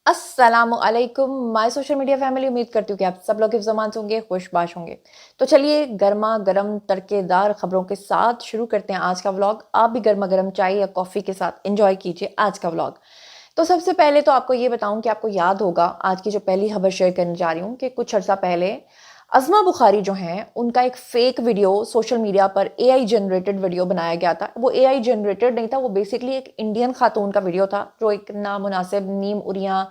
अस्सलाम वालेकुम my social media family. उम्मीद करती हूँ कि आप सब लोग हिफ्ज़-ओ-मान से होंगे, खुशबाश होंगे। तो चलिए गर्मा गर्म तड़केदार खबरों के साथ शुरू करते हैं आज का व्लॉग। आप भी गर्मा गर्म चाय या कॉफ़ी के साथ एंजॉय कीजिए आज का व्लॉग। तो सबसे पहले तो आपको ये बताऊं कि आपको याद होगा आज की जो पहली खबर शेयर करने जा रही हूँ कि कुछ अर्सा पहले अज़मा बुखारी जो हैं उनका एक फेक वीडियो सोशल मीडिया पर एआई जनरेटेड वीडियो बनाया गया था। वो एआई जनरेटेड नहीं था, वो बेसिकली एक इंडियन खातून का वीडियो था जो एक नामुनासिब नीम उरियां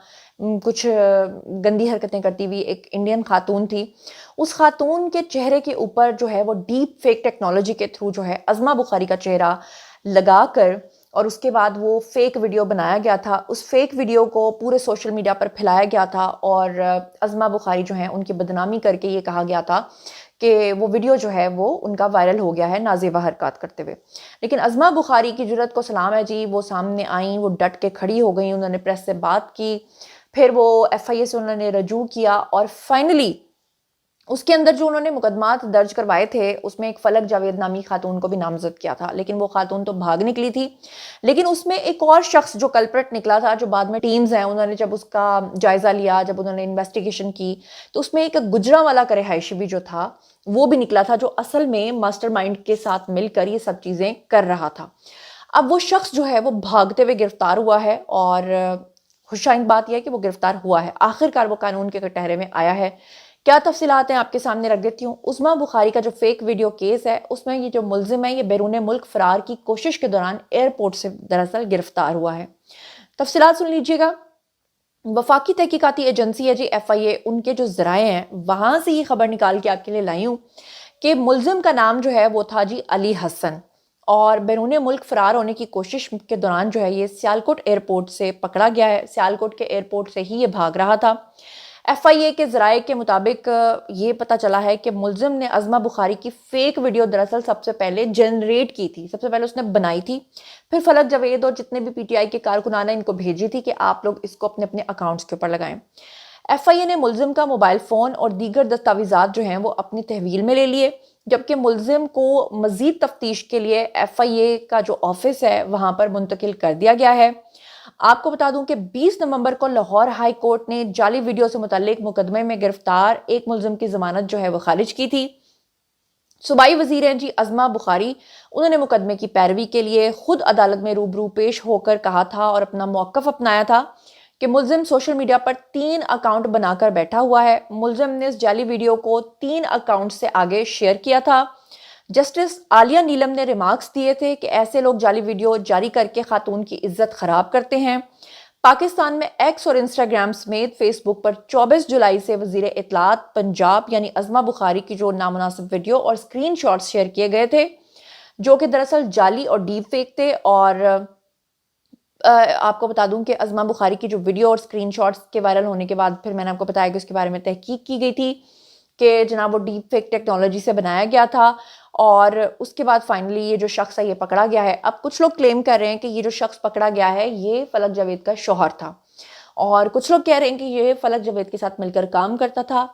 कुछ गंदी हरकतें करती हुई एक इंडियन खातून थी। उस खातून के चेहरे के ऊपर जो है वो डीप फेक टेक्नोलॉजी के थ्रू जो है अज़मा बुखारी का चेहरा लगाकर और उसके बाद वो फेक वीडियो बनाया गया था। उस फेक वीडियो को पूरे सोशल मीडिया पर फैलाया गया था और अज़मा बुखारी जो हैं उनकी बदनामी करके ये कहा गया था कि वो वीडियो जो है वो उनका वायरल हो गया है नाज़ेबा हरकत करते हुए। लेकिन अज़मा बुखारी की जुर्रत को सलाम है जी, वो सामने आईं, वो डट के खड़ी हो गईं, उन्होंने प्रेस से बात की, फिर वो एफआईए से उन्होंने रजू किया और फाइनली उसके अंदर जो उन्होंने मुकदमात दर्ज करवाए थे उसमें एक फलक जावेद नामी खातून को भी नामजद किया था, लेकिन वो खातून तो भाग निकली थी। लेकिन उसमें एक और शख्स जो कल्प्रिट निकला था, जो बाद में टीम्स हैं उन्होंने जब उसका जायजा लिया, जब उन्होंने इन्वेस्टिगेशन की, तो उसमें एक गुजरांवाला का रिहायशी भी जो था वो भी निकला था, जो असल में मास्टरमाइंड के साथ मिलकर ये सब चीजें कर रहा था। अब वो शख्स जो है वो भागते हुए गिरफ्तार हुआ है और खुशाइन बात यह है कि वो गिरफ्तार हुआ है, आखिरकार वो कानून के कटहरे में आया है। क्या तफसीलात हैं आपके सामने रख देती हूँ। उस्मा बुखारी का जो फेक वीडियो केस है उसमें ये जो मुल्जिम है ये बैरून मुल्क फरार की कोशिश के दौरान एयरपोर्ट से दरअसल गिरफ्तार हुआ है। तफसीलात सुन लीजिएगा। वफाकी तहकीकाती एजेंसी है जी एफआईए, उनके जो जराए हैं वहां से ये खबर निकाल के आपके लिए लाई हूँ कि मुल्जिम का नाम जो है वो था जी अली हसन और बैरून मुल्क फरार होने की कोशिश के दौरान जो है ये सियालकोट एयरपोर्ट से पकड़ा गया है। सियालकोट के एयरपोर्ट से ही ये भाग रहा था। एफआईए के जराये के मुताबिक ये पता चला है कि मुल्जिम ने अज़मा बुखारी की फेक वीडियो दरअसल सबसे पहले जनरेट की थी, सबसे पहले उसने बनाई थी, फिर फलक जावेद और जितने भी पीटीआई के कारकुनान इनको भेजी थी कि आप लोग इसको अपने अपने अकाउंट्स के ऊपर लगाएं। एफआईए ने मुल्जिम का मोबाइल फ़ोन और दीगर दस्तावेजात जो हैं वो अपनी तहवील में ले लिए, जबकि मुल्जिम को मजीद तफ्तीश के लिए एफआईए का जो ऑफिस है वहां पर मुंतकिल कर दिया गया है। आपको बता दूं कि 20 नवंबर को लाहौर हाई कोर्ट ने जाली वीडियो से मुतल्लिक मुकदमे में गिरफ्तार एक मुल्जिम की जमानत जो है वो खारिज की थी। सूबाई वजीर हैं जी अज़मा बुखारी, उन्होंने मुकदमे की पैरवी के लिए खुद अदालत में रूबरू पेश होकर कहा था और अपना मौकफ अपनाया था कि मुल्जिम सोशल मीडिया पर 3 अकाउंट बनाकर बैठा हुआ है। मुल्जिम ने इस जाली वीडियो को 3 अकाउंट से आगे शेयर किया था। जस्टिस आलिया नीलम ने रिमार्क्स दिए थे कि ऐसे लोग जाली वीडियो जारी करके खातून की इज्जत खराब करते हैं। पाकिस्तान में एक्स और इंस्टाग्राम समेत फेसबुक पर 24 जुलाई से वजीर इत्तलात पंजाब यानी अज़मा बुखारी की जो नामुनासिब वीडियो और स्क्रीन शॉट्स शेयर किए गए थे, जो कि दरअसल जाली और डीप फेक थे। और आपको बता दूं कि अज़मा बुखारी की जो वीडियो और स्क्रीन शॉट्स के वायरल होने के बाद फिर मैंने आपको बताया कि उसके बारे में तहकीक की गई थी कि जनाब वो डीप फेक टेक्नोलॉजी से बनाया गया था और उसके बाद फाइनली ये जो शख्स है ये पकड़ा गया है। अब कुछ लोग क्लेम कर रहे हैं कि ये जो शख्स पकड़ा गया है ये फलक जावेद का शौहर था और कुछ लोग कह रहे हैं कि ये फलक जावेद के साथ मिलकर काम करता था।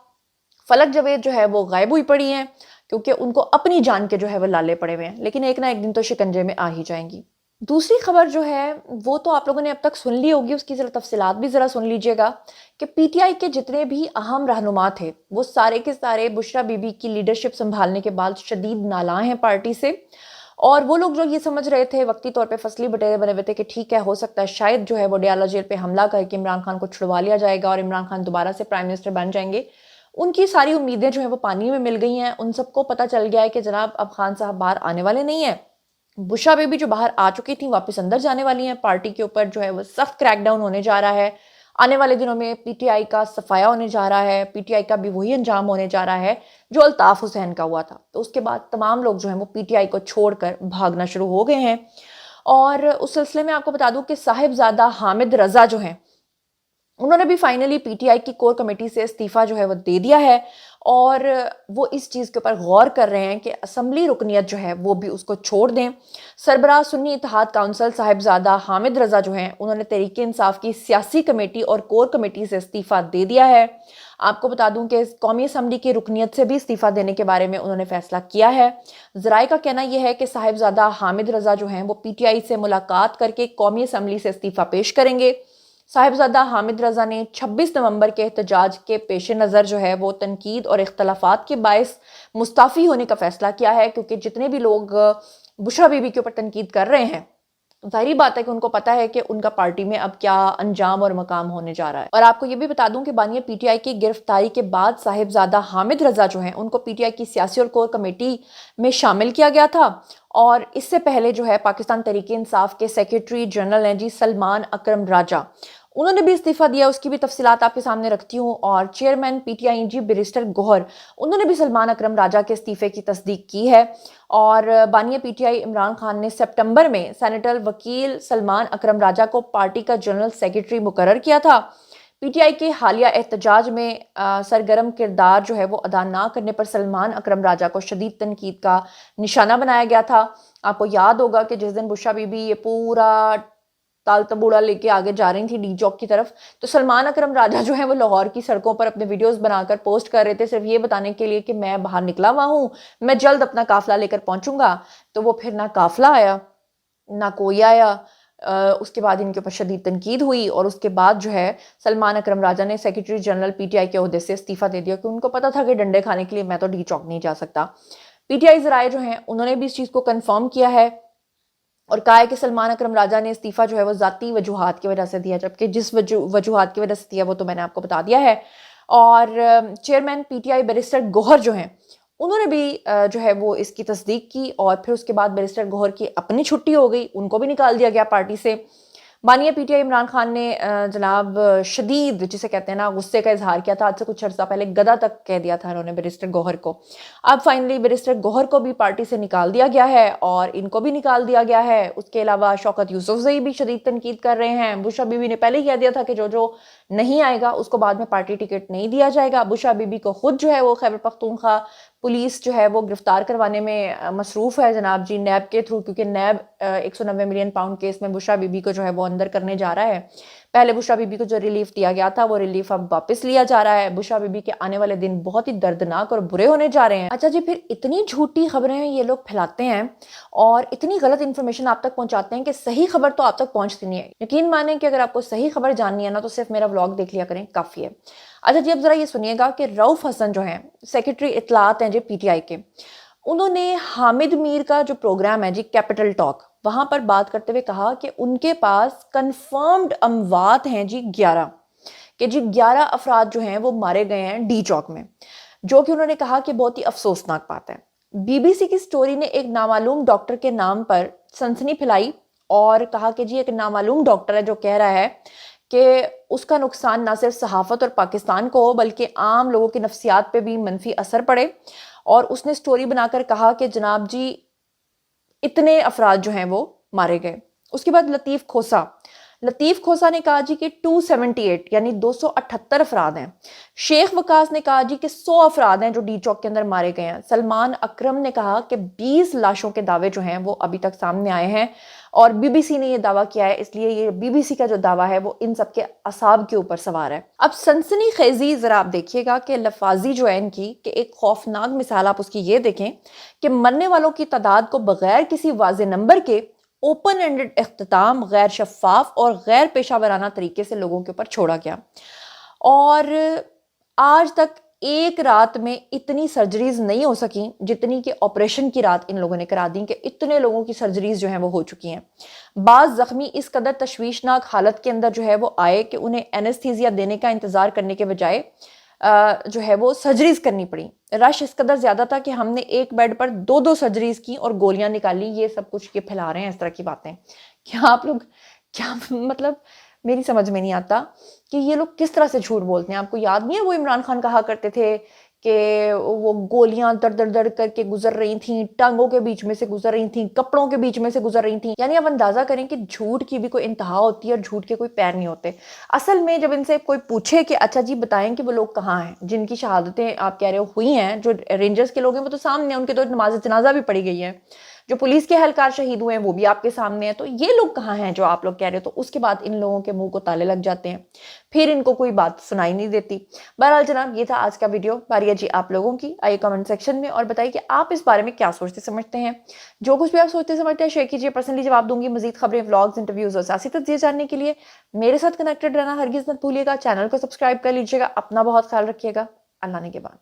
फलक जावेद जो है वो गायब हुई पड़ी हैं क्योंकि उनको अपनी जान के जो है वो लाले पड़े हुए हैं, लेकिन एक ना एक दिन तो शिकंजे में आ ही जाएंगी। दूसरी खबर जो है वो तो आप लोगों ने अब तक सुन ली होगी, उसकी जरा तफसीलात भी जरा सुन लीजिएगा कि पीटीआई के जितने भी अहम रहनुमा थे वो सारे के सारे बुशरा बीबी की लीडरशिप संभालने के बाद शदीद नालां हैं पार्टी से। और वो लोग जो ये समझ रहे थे वक्ती तौर पे फसली बटेरे बने हुए थे कि ठीक है हो सकता है शायद जो है वो डयाला जेल पे हमला करके इमरान खान को छुड़वा लिया जाएगा और इमरान खान दोबारा से प्राइम मिनिस्टर बन जाएंगे, उनकी सारी उम्मीदें जो है वो पानी में मिल गई हैं। उन सबको पता चल गया है कि जनाब अब खान साहब बाहर आने वाले नहीं है। बुशरा बेबी जो बाहर आ चुकी थी वापस अंदर जाने वाली हैं। पार्टी के ऊपर जो है वो सख्त क्रैकडाउन होने जा रहा है। आने वाले दिनों में पीटीआई का सफाया होने जा रहा है, पीटीआई का भी वही अंजाम होने जा रहा है जो अल्ताफ हुसैन का हुआ था। तो उसके बाद तमाम लोग जो है वो पीटीआई को छोड़कर भागना शुरू हो गए हैं। और उस सिलसिले में आपको बता दूं कि साहिबजादा हामिद रजा जो हैं उन्होंने भी फाइनली पीटीआई की कोर कमेटी से इस्तीफा जो है वो दे दिया है और वो इस चीज़ के ऊपर गौर कर रहे हैं कि असम्बली रुकनियत जो है वो भी उसको छोड़ दें। सरबराह सुन्नी इत्तेहाद काउंसिल साहिबजादा हामिद रजा जो हैं उन्होंने तहरीक इंसाफ की सियासी कमेटी और कोर कमेटी से इस्तीफा दे दिया है। आपको बता दूं कि कौमी असम्बली की रुकनियत से भी इस्तीफा देने के बारे में उन्होंने फैसला किया है। जराये का कहना यह है कि साहिबजादा हामिद रजा जो हैं वो पीटीआई से मुलाकात करके कौमी असम्बली से इस्तीफा पेश करेंगे। साहिबजादा हामिद रज़ा ने 26 नवंबर के एहतजाज के पेश नज़र जो है वो तनकीद और इख्तलाफात के बायस मुस्ताफ़ी होने का फ़ैसला किया है, क्योंकि जितने भी लोग बुशरा बीबी के ऊपर तनकीद कर रहे हैं, ज़ाहिरी बात है कि उनको पता है कि उनका पार्टी में अब क्या अंजाम और मकाम होने जा रहा है। और आपको ये भी बता दूं कि बानिया पीटीआई की गिरफ्तारी के बाद साहिबजादा हामिद रज़ा जो हैं उनको पीटीआई की सियासी और कोर कमेटी में शामिल किया गया था। और इससे पहले जो है पाकिस्तान तहरीक इंसाफ के सेक्रेटरी जनरल हैं जी सलमान अकरम राजा, उन्होंने भी इस्तीफा दिया। उसकी भी तफसीलात आपके सामने रखती हूँ। और चेयरमैन पीटीआई जी बैरिस्टर गौहर, उन्होंने भी सलमान अकरम राजा के इस्तीफे की तस्दीक की है। और बानिया पीटीआई इमरान खान ने सितंबर में सेनेटर वकील सलमान अकरम राजा को पार्टी का जनरल सेक्रेटरी मुकर्रर किया था। पीटीआई के हालिया एहतजाज में सरगर्म किरदार जो है वो अदा ना करने पर सलमान अकरम राजा को शदीद तनकीद का निशाना बनाया गया था। आपको याद होगा कि जिस दिन बुशरा बीबी ये पूरा ताल तबूड़ा लेके आगे जा रही थी डी चौक की तरफ, तो सलमान अकरम राजा जो है वो लाहौर की सड़कों पर अपने वीडियोस बनाकर पोस्ट कर रहे थे, सिर्फ ये बताने के लिए कि मैं बाहर निकला हुआ हूँ, मैं जल्द अपना काफिला लेकर पहुंचूंगा। तो वो फिर ना काफिला आया ना कोई आया। उसके बाद इनके ऊपर शदीद तनकीद हुई और उसके बाद जो है सलमान अकरम राजा ने सेक्रेटरी जनरल पीटीआई के ओहदे से इस्तीफा दे दिया, कि उनको पता था कि डंडे खाने के लिए मैं तो डी चौक नहीं जा सकता। पीटीआई जराए जो हैं उन्होंने भी इस चीज़ को कन्फर्म किया है और कहा है कि सलमान अकरम राजा ने इस्तीफा जो है वो ज़ाती वजूहात की वजह से दिया, जबकि जिस वजूहात की वजह से दिया वो तो मैंने आपको बता दिया है। और चेयरमैन पीटीआई बैरिस्टर गौहर जो हैं उन्होंने भी जो है वो इसकी तस्दीक की। और फिर उसके बाद बैरिस्टर गौहर की अपनी छुट्टी हो गई, उनको भी निकाल दिया गया पार्टी से। बानिया पीटीआई इमरान खान ने जनाब शदीद, जिसे कहते हैं ना, गुस्से का इजहार किया था। आज से कुछ अर्सा पहले गदा तक कह दिया था उन्होंने बैरिस्टर गौहर को। अब फाइनली बैरिस्टर गौहर को भी पार्टी से निकाल दिया गया है और इनको भी निकाल दिया गया है। उसके अलावा शौकत यूसुफजई भी शदीद तनकीद कर रहे हैं। बुशरा बीबी ने पहले ही कह दिया था कि जो जो नहीं आएगा उसको बाद में पार्टी टिकट नहीं दिया जाएगा। बुशरा बीबी को खुद जो है वो खैबर पख्तूनख्वा पुलिस जो है वो गिरफ्तार करवाने में मसरूफ़ है जनाब जी, नैब के थ्रू, क्योंकि नैब 190 मिलियन पाउंड केस में बुशरा बीबी को जो है वो अंदर करने जा रहा है। पहले बुशरा बीबी को जो रिलीफ दिया गया था वो रिलीफ अब वापस लिया जा रहा है। बुशरा बीबी के आने वाले दिन बहुत ही दर्दनाक और बुरे होने जा रहे हैं। अच्छा जी, फिर इतनी झूठी खबरें ये लोग फैलाते हैं और इतनी गलत इन्फॉर्मेशन आप तक पहुंचाते हैं कि सही खबर तो आप तक पहुंचती नहीं है। यकीन माने कि अगर आपको सही खबर जाननी है ना तो सिर्फ मेरा व्लॉग देख लिया करें, काफ़ी है। अच्छा जी, अब जरा ये सुनिएगा कि रऊफ हसन जो हैं सेक्रेटरी इत्तलात हैं जी पीटीआई के, उन्होंने हामिद मीर का जो प्रोग्राम है जी कैपिटल टॉक, वहां पर बात करते हुए कहा कि उनके पास कंफर्म्ड अमवात हैं जी 11, कि जी 11 अफराद जो हैं वो मारे गए हैं डी चौक में, जो कि उन्होंने कहा कि बहुत ही अफसोसनाक बात है। बीबीसी की स्टोरी ने एक नामालूम डॉक्टर के नाम पर सनसनी फैलाई और कहा कि जी एक नामालूम डॉक्टर है जो कह रहा है कि उसका नुकसान ना सिर्फ सहाफ़त और पाकिस्तान को हो बल्कि आम लोगों की नफ्सियात पे भी मनफी असर पड़े। और उसने स्टोरी बनाकर कहा कि जनाब जी इतने अफराद जो हैं वो मारे गए। उसके बाद लतीफ़ खोसा ने कहा जी कि 278 यानी 278 अफराद हैं। शेख वकास ने कहा जी कि 100 अफराद हैं जो डी चौक के अंदर मारे गए हैं। सलमान अकरम ने कहा कि 20 लाशों के दावे जो हैं वो अभी तक सामने आए हैं और बीबीसी ने ये दावा किया है, इसलिए ये बीबीसी का जो दावा है वो इन सब के असाब के ऊपर सवार है। अब सनसनी खेजी जरा आप देखिएगा कि लफाजी जो है इनकी, कि एक खौफनाक मिसाल आप उसकी ये देखें कि मरने वालों की तादाद को बगैर किसी वाज़े नंबर के ओपन एंडेड इख्तिताम, गैर शफाफ और गैर पेशा वराना तरीके से लोगों के ऊपर छोड़ा गया। और आज तक एक रात में इतनी सर्जरीज नहीं हो सकी जितनी कि ऑपरेशन की रात इन लोगों ने करा दी, कि इतने लोगों की सर्जरीज जो हैं वो हो चुकी हैं। बाज़ ज़ख्मी इस कदर तशवीशनाक हालत के अंदर जो है वो आए कि उन्हें एनेस्थीसिया देने का इंतज़ार करने के बजाय जो है वो सर्जरीज करनी पड़ी। रश इस कदर ज़्यादा था कि हमने एक बेड पर 2-2 सर्जरीज की और गोलियां निकाली। ये सब कुछ ये फैला रहे हैं इस तरह की बातें। क्या आप लोग, क्या मतलब मेरी समझ में नहीं आता कि ये लोग किस तरह से झूठ बोलते हैं। आपको याद नहीं है वो इमरान खान कहा करते थे कि वो गोलियां दर दर दर करके गुजर रही थी, टांगों के बीच में से गुजर रही थी, कपड़ों के बीच में से गुजर रही थी। यानी आप अंदाजा करें कि झूठ की भी कोई इंतहा होती है और झूठ के कोई पैर नहीं होते। असल में जब इनसे कोई पूछे कि अच्छा जी बताएं कि वो लोग कहाँ हैं जिनकी शहादतें आप कह रहे हो हुई हैं, जो रेंजर्स के लोग हैं वो तो सामने, उनके तो नमाज जनाजा भी पढ़ी गई है, जो पुलिस के एहलकार शहीद हुए हैं वो भी आपके सामने है। तो ये लोग कहाँ हैं जो आप लोग कह रहे हो? तो उसके बाद इन लोगों के मुंह को ताले लग जाते हैं, फिर इनको कोई बात सुनाई नहीं देती। बहरहाल जनाब, ये था आज का वीडियो। बारी है जी आप लोगों की। आइए कमेंट सेक्शन में और बताइए कि आप इस बारे में क्या सोचते समझते हैं। जो कुछ भी आप सोचते समझते हैं शेयर कीजिए, पर्सनली जवाब दूंगी। मजीद खबरें, व्लॉग्स, इंटरव्यूज और सियासी तज्जिए जानने के लिए मेरे साथ कनेक्टेड रहना हरगिज मत भूलिएगा। चैनल को सब्सक्राइब कर लीजिएगा। अपना बहुत ख्याल रखिएगा। अल्लाह ने के बाद।